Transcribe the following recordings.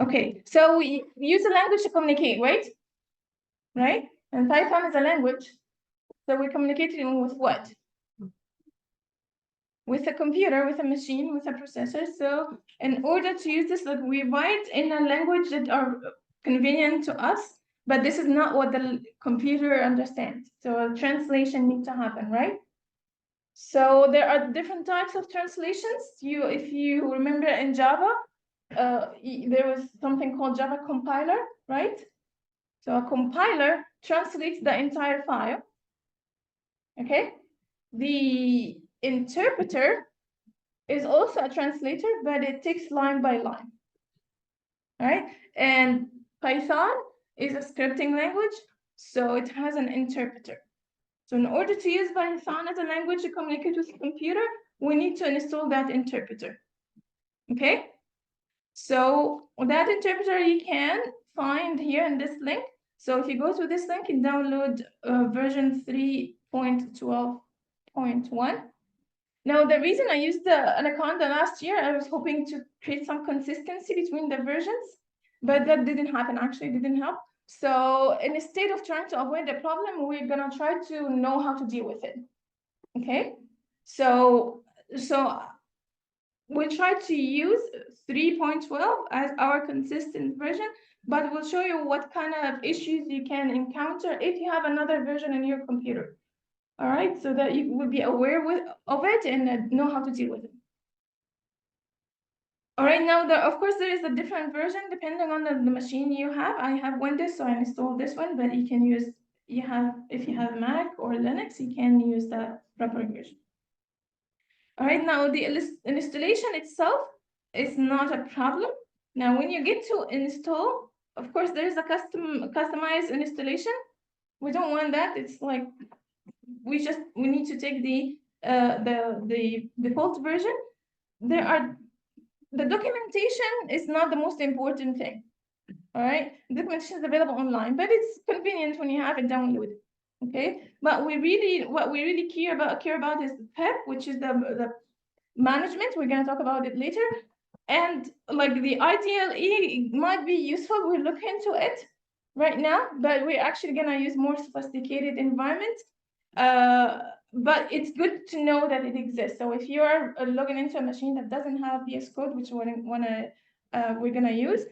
Okay, so we use a language to communicate, right? Right? And Python is a language. So we're communicating with what? With a computer, with a machine, with a processor. So in order to use this, like, we write in a language that are convenient to us, but this is not what the computer understands. So a translation needs to happen, right? So there are different types of translations. If you remember in Java, there was something called Java compiler, right? So a compiler translates the entire file. Okay. The interpreter is also a translator, but it takes line by line. All right. And Python is a scripting language, so it has an interpreter. So in order to use Python as a language to communicate with the computer, we need to install that interpreter. Okay. So that interpreter you can find here in this link. So if you go to this link and download version 3.12.1. Now, the reason I used the Anaconda last year, I was hoping to create some consistency between the versions, but that didn't happen, actually, it didn't help. So instead of trying to avoid the problem, we're gonna try to know how to deal with it, okay? So we'll try to use 3.12 as our consistent version, but we'll show you what kind of issues you can encounter if you have another version in your computer. All right, so that you will be aware of it and know how to deal with it. All right, now, of course, there is a different version depending on the machine you have. I have Windows, so I installed this one, but you can use, if you have Mac or Linux, you can use the proper version. All right, now the installation itself is not a problem. Now, when you get to install, of course, there is a customized installation. We don't want that. It's like we need to take the default version. The documentation is not the most important thing. All right, documentation is available online, but it's convenient when you have it downloaded. Okay, but what we really care about is the PEP, which is the management. We're going to talk about it later. And like the IDLE might be useful. We'll look into it right now, but we're actually going to use more sophisticated environments. But it's good to know that it exists. So if you're logging into a machine that doesn't have VS Code, which we're going to use,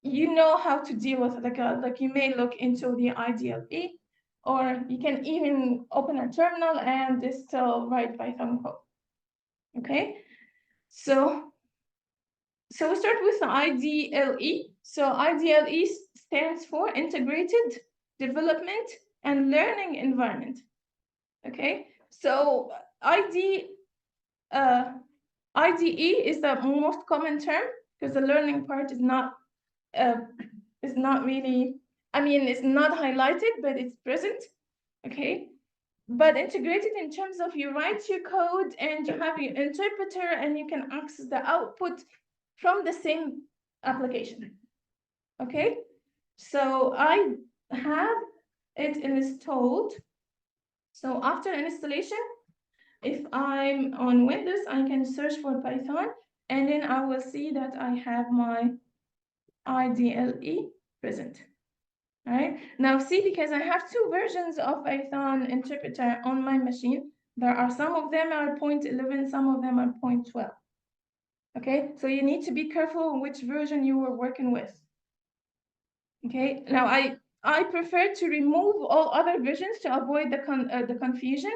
you know how to deal with it. Like you may look into the IDLE, or you can even open a terminal and still write Python code. Okay, so we start with the IDLE. So IDLE stands for Integrated Development and Learning Environment. Okay, so IDE is the most common term because the learning part is not really, it's not highlighted, but it's present. Okay, but integrated in terms of you write your code and you have your interpreter and you can access the output from the same application. Okay, so I have it installed. So after installation, if I'm on Windows, I can search for Python, and then I will see that I have my IDLE present. All right, now see, because I have two versions of Python interpreter on my machine, there are some of them are 0.11, some of them are 0.12. Okay, so you need to be careful which version you were working with. Okay, now I prefer to remove all other versions to avoid the confusion,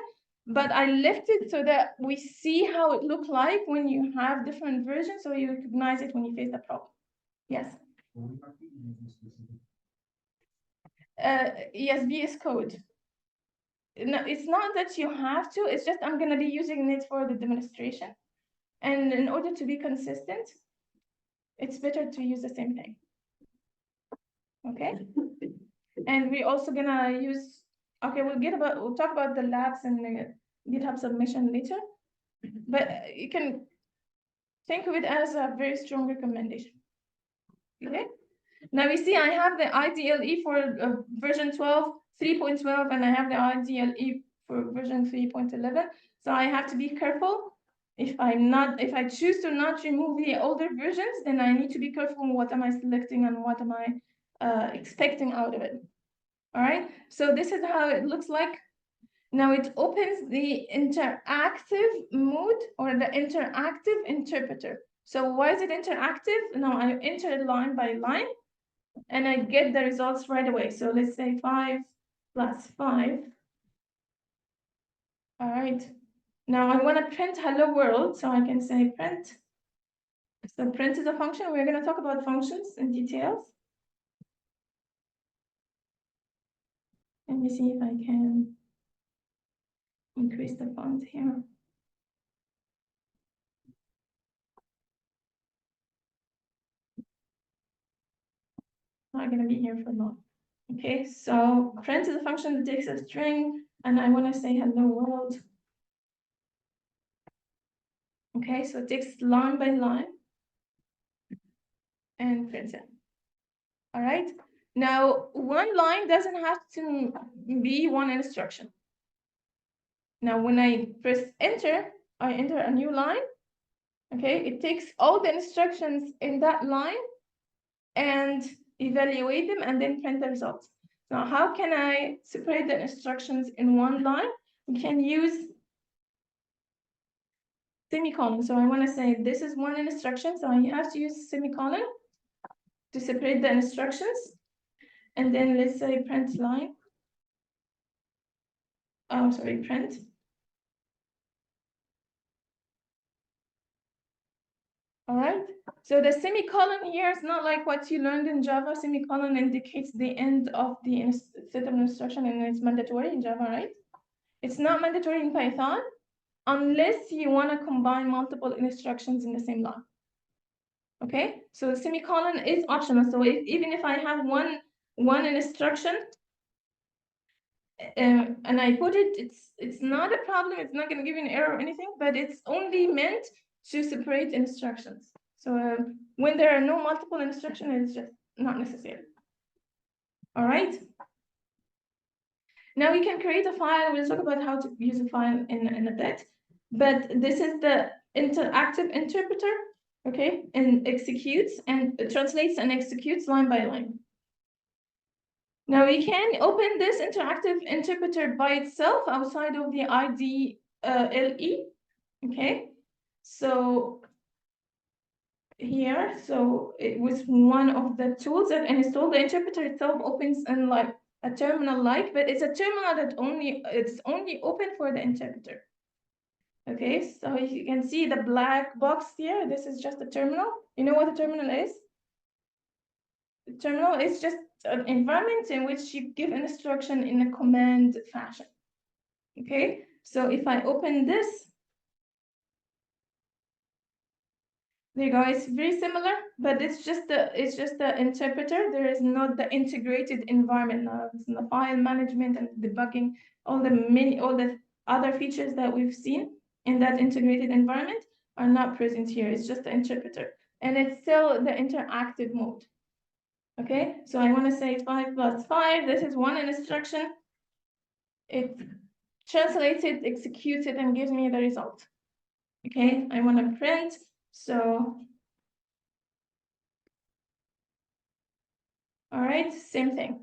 but I left it so that we see how it looks like when you have different versions, so you recognize it when you face the problem. Yes. Yes, VS Code. No, it's not that you have to, it's just I'm going to be using it for the demonstration. And in order to be consistent, it's better to use the same thing. Okay? And we're also going to use, okay, we'll talk about the labs and the GitHub submission later. But you can think of it as a very strong recommendation. Okay? Now we see I have the IDLE for version 3.12, and I have the IDLE for version 3.11. So I have to be careful if I choose to not remove the older versions, then I need to be careful what am I selecting and what am I expecting out of it. All right, so this is how it looks like. Now it opens the interactive mode or the interactive interpreter. So why is it interactive? Now I enter line by line and I get the results right away. So let's say 5 plus 5. All right. Now I want to print hello world, so I can say print. So print is a function. We're going to talk about functions in details. Let me see if I can increase the font here. Not going to be here for long. Okay, so print is a function that takes a string, and I want to say hello world. Okay, so it takes line by line and prints it. All right. Now, one line doesn't have to be one instruction. Now, when I press enter, I enter a new line. Okay, it takes all the instructions in that line and evaluate them and then print the results. Now, how can I separate the instructions in one line? We can use semicolon. So I want to say this is one instruction, so I have to use semicolon to separate the instructions. And then let's say print line. Oh, sorry, print. All right. So the semicolon here is not like what you learned in Java. Semicolon indicates the end of the set of instruction, and it's mandatory in Java, right? It's not mandatory in Python unless you want to combine multiple instructions in the same line. Okay, so the semicolon is optional. So even if I have one instruction and I put it, it's not a problem. It's not going to give you an error or anything, but it's only meant to separate instructions. So when there are no multiple instructions, it's just not necessary. All right. Now we can create a file. We'll talk about how to use a file in a bit. But this is the interactive interpreter, okay, and executes and translates and executes line by line. Now we can open this interactive interpreter by itself outside of the IDLE, okay? So here, so it was one of the tools that installed. The interpreter itself opens in like a terminal-like, but it's a terminal that it's only open for the interpreter. Okay, so you can see the black box here. This is just a terminal. You know what a terminal is? The terminal is just an environment in which you give instruction in a command fashion. Okay, so if I open this, there you go. It's very similar, but it's just the interpreter. There is not the integrated environment now. It's the file management and debugging, all the other features that we've seen in that integrated environment are not present here. It's just the interpreter, and it's still the interactive mode. Okay, so I want to say 5 plus 5. This is one instruction. It translates it, executes it, and gives me the result. Okay, I want to print. So, all right, same thing.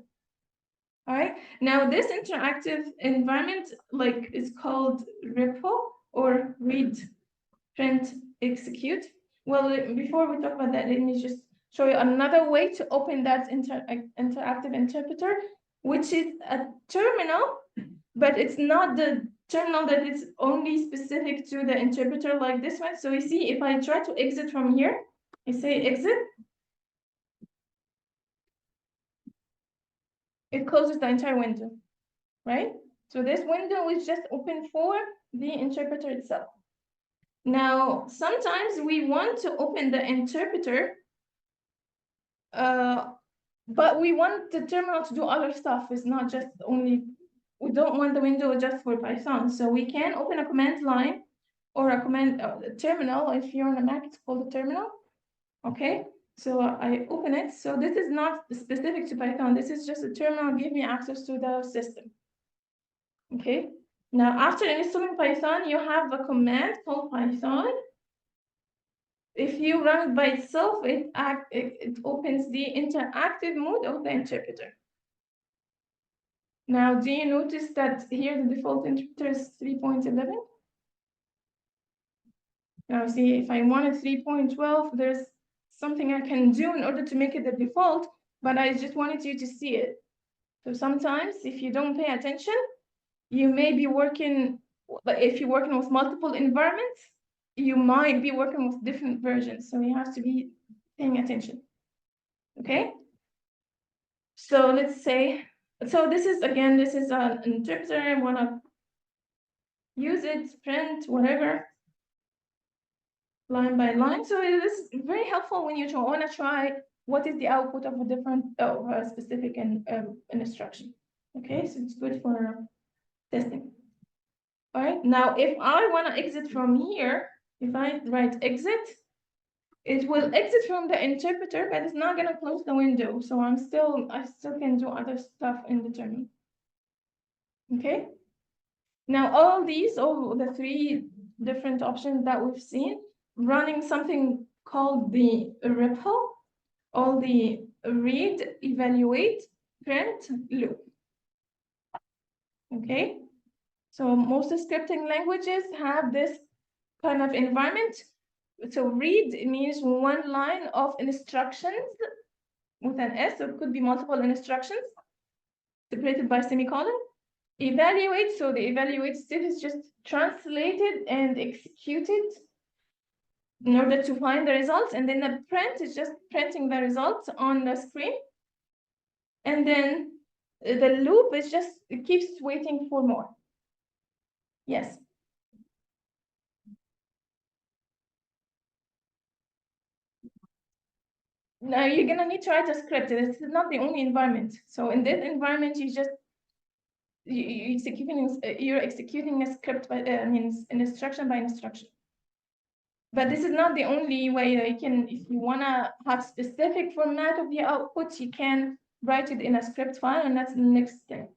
All right, now this interactive environment is called REPO or read, print, execute. Well, before we talk about that, let me just show you another way to open that interactive interpreter, which is a terminal, but it's not the terminal that is only specific to the interpreter like this one. So you see, if I try to exit from here, I say exit, it closes the entire window, right? So this window is just open for the interpreter itself. Now, sometimes we want to open the interpreter, but we want the terminal to do other stuff. It's not just only, we don't want the window just for Python. So we can open a command line or a command terminal. If you're on a Mac, it's called a terminal. Okay, so I open it. So this is not specific to Python. This is just a terminal, give me access to the system. Okay, Now, after installing Python, you have a command called Python. If you run it by itself, it opens the interactive mode of the interpreter. Now, do you notice that here the default interpreter is 3.11? Now, see, if I wanted 3.12, there's something I can do in order to make it the default, but I just wanted you to see it. So sometimes, if you don't pay attention, you may be working, if you're working with multiple environments, you might be working with different versions. So you have to be paying attention. Okay? So let's say, so this is, again, this is an interpreter. I want to use it, print, whatever, line by line. So this is very helpful when you want to try what is the output of a different, of a specific instruction. Okay, so it's good for testing. All right, now if I want to exit from here, if I write exit, it will exit from the interpreter, but it's not going to close the window. So I still can do other stuff in the terminal. Okay. Now all the three different options that we've seen, running something called the REPL, all the read, evaluate, print, loop. Okay. So most scripting languages have this kind of environment. So read means one line of instructions with an S, so it could be multiple instructions separated by semicolon. Evaluate, so the evaluate step is just translated and executed in order to find the results, and then the print is just printing the results on the screen. And then the loop is just, it keeps waiting for more. Yes. Now you're gonna need to write a script. This is not the only environment. So in this environment, you're executing a script by means an instruction by instruction. But this is not the only way that you can, if you wanna have specific format of the output, you can write it in a script file, and that's the next step.